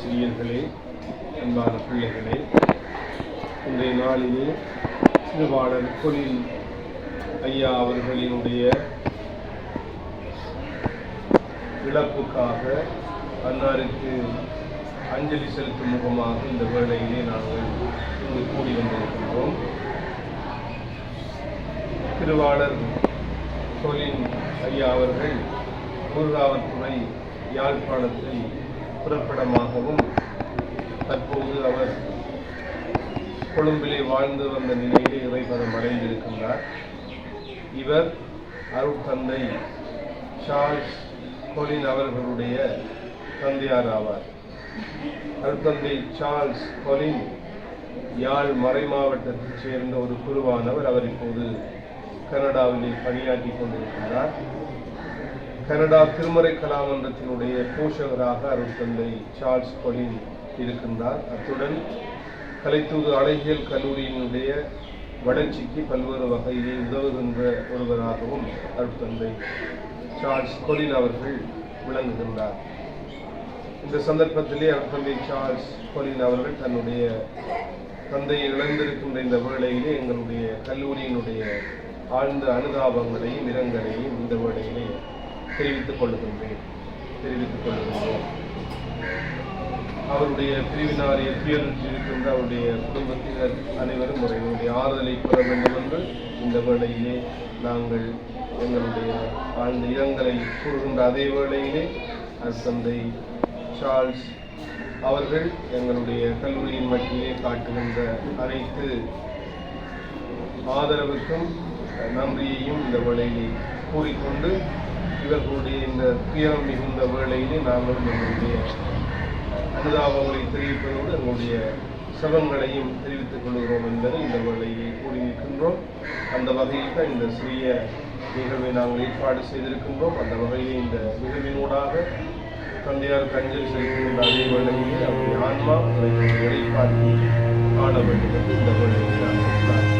ஆசிரியர்களே, அன்பான பிள்ளைகளே, இன்றைய நாளிலே திருவாளர் கொலின் ஐயா அவர்களினுடைய இழப்புக்காக அன்னாருக்கு அஞ்சலி செலுத்தும் முகமாக இந்த வேளையிலே நாங்கள் இங்கு கூடி வந்திருக்கின்றோம். திருவாளர் கொலின் ஐயா அவர்கள் ஊர்காவல்துறை யாழ்ப்பாணத்தை புறப்படமாகவும் தற்போது அவர் கொழும்பிலே வாழ்ந்து வந்த நிலையிலே இறைபதம் அடைந்திருக்கின்றார். இவர் அருட்தந்தை சார்ல்ஸ் கொலின் அவர்களுடைய தந்தையார் ஆவார். அருட்தந்தை சார்ல்ஸ் கொலின் யாழ் மறை மாவட்டத்தைச் சேர்ந்த ஒரு குருவானவர். அவர் இப்போது கனடாவிலே பணியாற்றி கொண்டிருக்கின்றார். கனடா திருமறை கலாமன்றத்தினுடைய போஷகராக அருட்தந்தை சார்ல்ஸ் கொலின் இருக்கின்றார். அத்துடன் கலைத்தூது அழகியல் கல்லூரியினுடைய வளர்ச்சிக்கு பல்வேறு வகையிலே உதவுகின்ற ஒருவராகவும் அருட்தந்தை சார்ல்ஸ் கொலின் அவர்கள் விளங்குகின்றார். இந்த சந்தர்ப்பத்திலே அருட்தந்தை சார்ல்ஸ் கொலின் அவர்கள் தன்னுடைய தந்தையை இழந்திருக்கின்ற இந்த வேளையிலே எங்களுடைய கல்லூரியினுடைய ஆழ்ந்த அனுதாபங்களையும் இரங்கலையும் இந்த வேளையிலே தெரிவித்துக் கொள்கின்றோம். அவருடைய பிரிவினாரை துயருற்றிருக்கின்ற அவருடைய குடும்பத்தினர் அனைவரும் அவர்களுடைய ஆறுதலை பெற வேண்டும் என்று இந்த வேளையிலே நாங்கள் எங்களுடைய ஆழ்ந்த இரங்கலை கூறுகின்ற அதே வேளையிலே அருட்தந்தை சார்ல்ஸ் அவர்கள் எங்களுடைய கல்லூரியின் மட்டிலே காட்டுகின்ற அனைத்து ஆதரவுக்கும் நன்றியையும் இந்த வேளையிலே கூறிக்கொண்டு இவர்களுடைய இந்த துயரம் மிகுந்த வேளையிலே நாங்கள் எங்களுடைய அனுதாபங்களை தெரிவிப்பதோடு எங்களுடைய சபங்களையும் தெரிவித்துக் கொள்கிறோம் என்பதை இந்த வேளையிலே கூறி நிற்கின்றோம். அந்த வகையில் தான் இந்த சிறிய நிகழ்வை நாங்கள் ஏற்பாடு செய்திருக்கின்றோம். அந்த வகையிலே இந்த நிகழ்வினூடாக தந்தையாருக்கு அஞ்சலி செலுத்துகின்ற அதே வேளையிலே அவருடைய ஆன்மா இறைப்பாற்றி காண வேண்டும் என்று இந்த வேளையில் நாங்கள்